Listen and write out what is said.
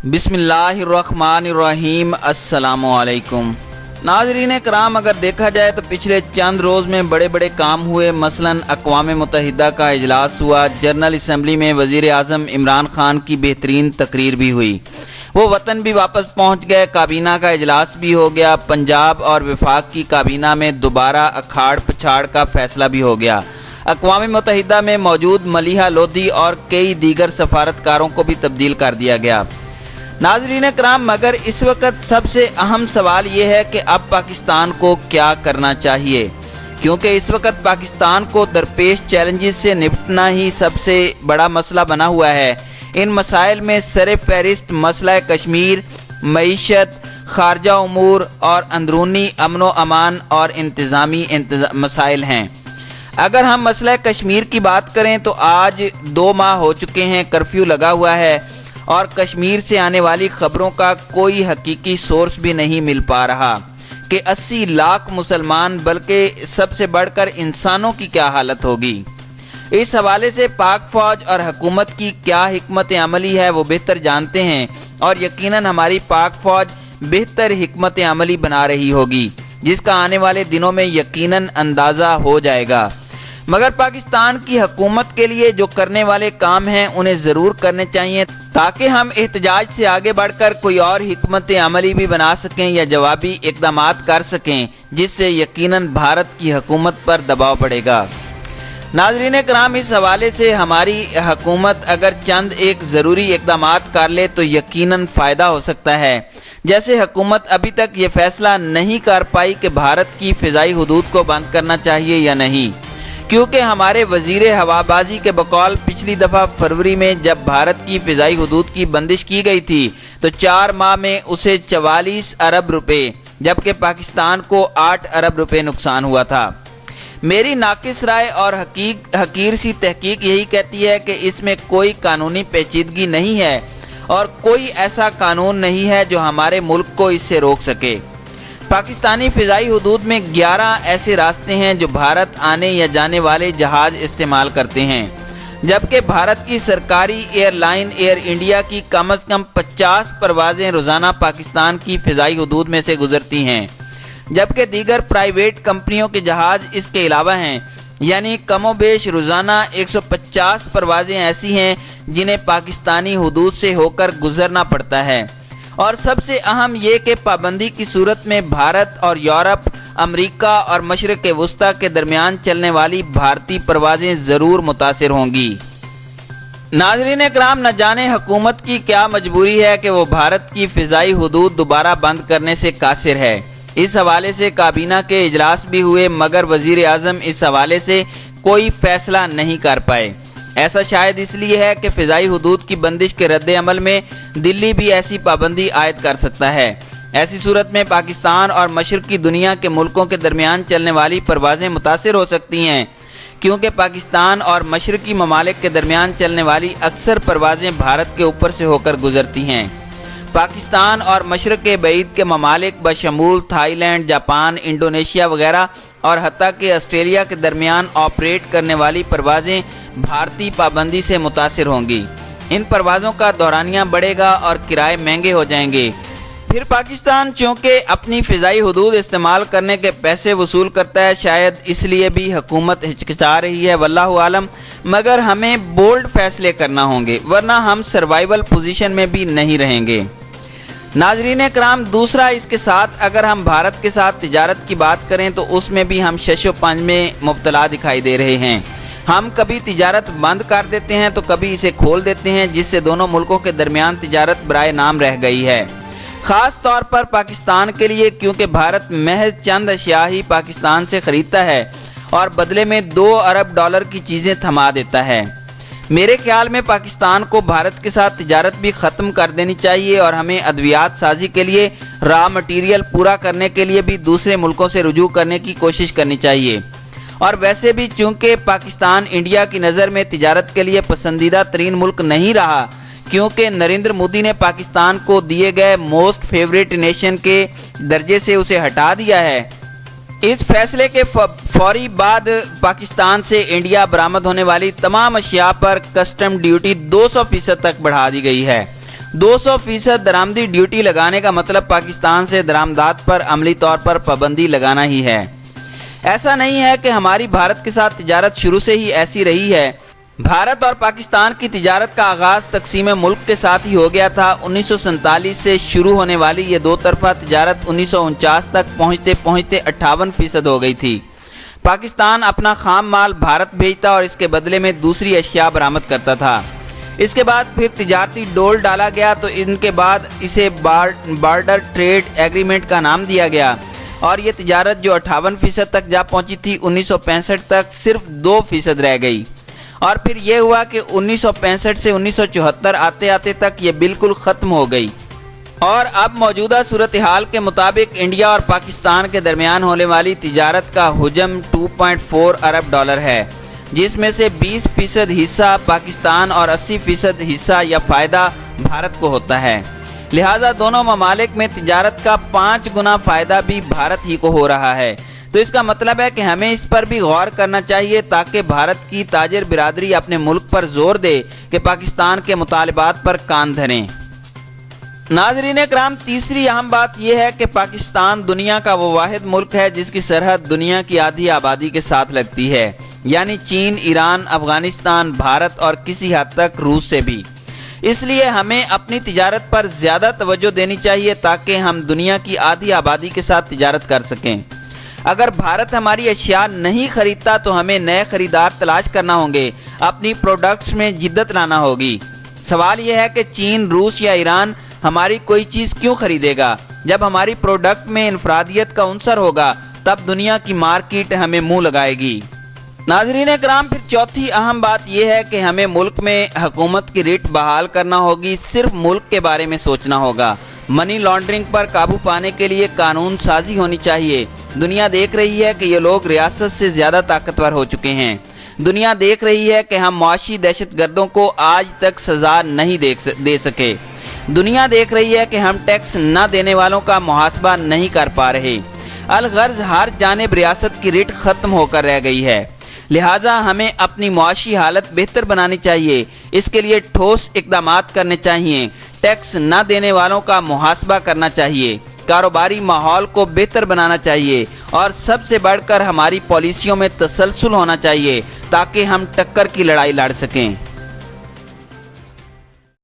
बिस्मिल्लाहिर्रहमानिर्रहीम। अस्सलामुअलैकुम नाज़रीन कराम, अगर देखा जाए तो पिछले चंद रोज़ में बड़े बड़े काम हुए। मसलन अक़वाम मुत्तहिदा का इजलास हुआ, जनरल असम्बली में वज़ीर आज़म इमरान खान की बेहतरीन तकरीर भी हुई, वो वतन भी वापस पहुँच गए, काबीना का इजलास भी हो गया, पंजाब और वफाक की काबीना में दोबारा अखाड़ पछाड़ का फ़ैसला भी हो गया। अक़वाम मुत्तहिदा में मौजूद मलिहा लोधी और कई दीगर सफारतकारों को भी तब्दील कर दिया गया। नाज़रीन कराम, मगर इस वक्त सबसे अहम सवाल ये है कि अब पाकिस्तान को क्या करना चाहिए, क्योंकि इस वक्त पाकिस्तान को दरपेश चैलेंजेस से निपटना ही सबसे बड़ा मसला बना हुआ है। इन मसाइल में सर फहरिस्त मसला कश्मीर, मईशत, खारजा उमूर और अंदरूनी अमन व अमान और इंतज़ामी मसाइल हैं। अगर हम मसला कश्मीर की बात करें तो आज 2 माह हो चुके हैं, कर्फ्यू लगा हुआ है और कश्मीर से आने वाली ख़बरों का कोई हकीकी सोर्स भी नहीं मिल पा रहा कि 80 लाख मुसलमान बल्कि सबसे बढ़कर इंसानों की क्या हालत होगी। इस हवाले से पाक फ़ौज और हुकूमत की क्या हिकमत अमली है वो बेहतर जानते हैं, और यकीनन हमारी पाक फ़ौज बेहतर हिकमत अमली बना रही होगी, जिसका आने वाले दिनों में यकीनन अंदाज़ा हो जाएगा। मगर पाकिस्तान की हुकूमत के लिए जो करने वाले काम हैं उन्हें ज़रूर करने चाहिए, ताकि हम एहतजाज से आगे बढ़कर कोई और हिकमत अमली भी बना सकें या जवाबी इक़दामात कर सकें, जिससे यकीनन भारत की हुकूमत पर दबाव पड़ेगा। नाज़रीन कराम, इस हवाले से हमारी हुकूमत अगर चंद एक ज़रूरी इक़दामात कर ले तो यकीनन फ़ायदा हो सकता है। जैसे हुकूमत अभी तक ये फ़ैसला नहीं कर पाई कि भारत की फ़िज़ाई हुदूद को बंद करना चाहिए या नहीं, क्योंकि हमारे वज़ीर हवाबाजी के बकौल पिछली दफ़ा फरवरी में जब भारत की फ़िज़ाई हुदूद की बंदिश की गई थी तो 4 माह में उसे 44 अरब रुपए, जबकि पाकिस्तान को 8 अरब रुपए नुकसान हुआ था। मेरी नाकिस राय और हकीर सी तहकीक यही कहती है कि इसमें कोई कानूनी पेचीदगी नहीं है और कोई ऐसा कानून नहीं है जो हमारे मुल्क को इससे रोक सके। पाकिस्तानी फ़िज़ाई हुदूद में 11 ऐसे रास्ते हैं जो भारत आने या जाने वाले जहाज़ इस्तेमाल करते हैं, जबकि भारत की सरकारी एयरलाइन एयर इंडिया की कम अज़ कम 50 परवाज़ें रोज़ाना पाकिस्तान की फ़िज़ाई हुदूद में से गुज़रती हैं, जबकि दीगर प्राइवेट कंपनियों के जहाज़ इसके अलावा हैं। यानी कमोबेश रोज़ाना 150 परवाज़ें ऐसी हैं जिन्हें पाकिस्तानी हुदूद से होकर गुज़रना पड़ता है। और सबसे अहम ये कि पाबंदी की सूरत में भारत और यूरोप, अमेरिका और मशरिक़ वस्ता के दरमियान चलने वाली भारतीय परवाज़ें ज़रूर मुतासिर होंगी। नाज़रीन कराम, न जाने हुकूमत की क्या मजबूरी है कि वो भारत की फ़िज़ाई हुदूद दोबारा बंद करने से कासिर है। इस हवाले से काबीना के इजलास भी हुए, मगर वज़ीर आज़म इस हवाले से कोई फ़ैसला नहीं कर पाए। ऐसा शायद इसलिए है कि फ़िज़ाई हुदूद की बंदिश के रद्द अमल में दिल्ली भी ऐसी पाबंदी आयद कर सकता है। ऐसी सूरत में पाकिस्तान और मशरक़ी दुनिया के मुल्कों के दरमियान चलने वाली परवाज़ें मुतासिर हो सकती हैं, क्योंकि पाकिस्तान और मशरक़ी ममालिक के दरमियान चलने वाली अक्सर परवाज़ें भारत के ऊपर से होकर गुजरती हैं। पाकिस्तान और मशरक़ बईद के ममालिक बशमूल थाईलैंड, जापान, इंडोनेशिया वगैरह और हत्ता कि ऑस्ट्रेलिया के दरमियान ऑपरेट करने वाली परवाज़ें भारतीय पाबंदी से मुतासिर होंगी। इन परवाज़ों का दौरानिया बढ़ेगा और किराए महंगे हो जाएंगे। फिर पाकिस्तान चूँकि अपनी फ़िज़ाई हुदूद इस्तेमाल करने के पैसे वसूल करता है, शायद इसलिए भी हुकूमत हिचकिचा रही है, वल्लाहु आलम। मगर हमें बोल्ड फ़ैसले करना होंगे, वरना हम सर्वाइवल पोजीशन में भी नहीं रहेंगे। नाज़रीन कराम, दूसरा इसके साथ अगर हम भारत के साथ तिजारत की बात करें तो उसमें भी हम शशो पंज में मुब्तला दिखाई दे रहे हैं। हम कभी तिजारत बंद कर देते हैं तो कभी इसे खोल देते हैं, जिससे दोनों मुल्कों के दरमियान तिजारत बराए नाम रह गई है, ख़ास तौर पर पाकिस्तान के लिए, क्योंकि भारत महज चंद अशिया ही पाकिस्तान से ख़रीदता है और बदले में 2 अरब डॉलर की चीज़ें थमा देता है। मेरे ख्याल में पाकिस्तान को भारत के साथ तिजारत भी ख़त्म कर देनी चाहिए और हमें अद्वियात साजी के लिए रॉ मटीरियल पूरा करने के लिए भी दूसरे मुल्कों से रुजू करने की कोशिश करनी चाहिए। और वैसे भी चूँकि पाकिस्तान इंडिया की नज़र में तिजारत के लिए पसंदीदा तरीन मुल्क नहीं रहा, क्योंकि नरेंद्र मोदी ने पाकिस्तान को दिए गए मोस्ट फेवरेट नेशन के दर्जे से उसे हटा दिया है। इस फैसले के फौरी बाद पाकिस्तान से इंडिया बरामद होने वाली तमाम अशिया पर कस्टम ड्यूटी 200% तक बढ़ा दी गई है। 200% درآمدی ڈیوٹی لگانے کا مطلب پاکستان سے درآمدات پر عملی طور پر پابندی لگانا ہی ہے۔ ایسا نہیں ہے کہ ہماری بھارت کے ساتھ تجارت شروع سے ہی ایسی رہی ہے۔ بھارت اور پاکستان کی تجارت کا آغاز تقسیم ملک کے ساتھ ہی ہو گیا تھا۔ 1947 سے شروع ہونے والی یہ دو طرفہ تجارت 1949 تک پہنچتے پہنچتے 58% ہو گئی تھی۔ پاکستان اپنا خام مال بھارت بھیجتا اور اس کے بدلے میں دوسری اشیاء برآمد کرتا تھا۔ اس کے بعد پھر تجارتی ڈول ڈالا گیا تو ان کے بعد اسے بارڈر ٹریڈ ایگریمنٹ کا نام دیا گیا، اور یہ تجارت جو 58% تک جا پہنچی تھی 1965 تک صرف 2% رہ گئی، اور پھر یہ ہوا کہ 1965 سے 1974 آتے آتے تک یہ بالکل ختم ہو گئی، اور اب موجودہ صورتحال کے مطابق انڈیا اور پاکستان کے درمیان ہونے والی تجارت کا حجم 2.4 ارب ڈالر ہے، جس میں سے 20% حصہ پاکستان اور 80% حصہ یا فائدہ بھارت کو ہوتا ہے۔ لہٰذا دونوں ممالک میں تجارت کا 5 گنا فائدہ بھی بھارت ہی کو ہو رہا ہے۔ تو اس کا مطلب ہے کہ ہمیں اس پر بھی غور کرنا چاہیے تاکہ بھارت کی تاجر برادری اپنے ملک پر زور دے کہ پاکستان کے مطالبات پر کان دھریں۔ ناظرین اکرام، تیسری اہم بات یہ ہے کہ پاکستان دنیا کا وہ واحد ملک ہے جس کی سرحد دنیا کی آدھی آبادی کے ساتھ لگتی ہے، یعنی چین، ایران، افغانستان، بھارت اور کسی حد تک روس سے بھی۔ اس لیے ہمیں اپنی تجارت پر زیادہ توجہ دینی چاہیے تاکہ ہم دنیا کی آدھی آبادی کے ساتھ تجارت کر سکیں۔ اگر بھارت ہماری اشیاء نہیں خریدتا تو ہمیں نئے خریدار تلاش کرنا ہوں گے، اپنی پروڈکٹس میں جدت لانا ہوگی۔ سوال یہ ہے کہ چین، روس یا ایران ہماری کوئی چیز کیوں خریدے گا؟ جب ہماری پروڈکٹ میں انفرادیت کا عنصر ہوگا تب دنیا کی مارکیٹ ہمیں منہ لگائے گی۔ ناظرین اکرام، پھر چوتھی اہم بات یہ ہے کہ ہمیں ملک میں حکومت کی ریٹ بحال کرنا ہوگی، صرف ملک کے بارے میں سوچنا ہوگا۔ منی لانڈرنگ پر قابو پانے کے لیے قانون سازی ہونی چاہیے۔ دنیا دیکھ رہی ہے کہ یہ لوگ ریاست سے زیادہ طاقتور ہو چکے ہیں۔ دنیا دیکھ رہی ہے کہ ہم معاشی دہشت گردوں کو آج تک سزا نہیں دے سکے۔ دنیا دیکھ رہی ہے کہ ہم ٹیکس نہ دینے والوں کا محاسبہ نہیں کر پا رہے۔ الغرض ہر جانب ریاست کی ریٹ ختم ہو کر رہ گئی ہے۔ لہٰذا ہمیں اپنی معاشی حالت بہتر بنانی چاہیے۔ اس کے لیے ٹھوس اقدامات کرنے چاہیے۔ ٹیکس نہ دینے والوں کا محاسبہ کرنا چاہیے، کاروباری ماحول کو بہتر بنانا چاہیے، اور سب سے بڑھ کر ہماری پالیسیوں میں تسلسل ہونا چاہیے تاکہ ہم ٹکر کی لڑائی لڑ سکیں۔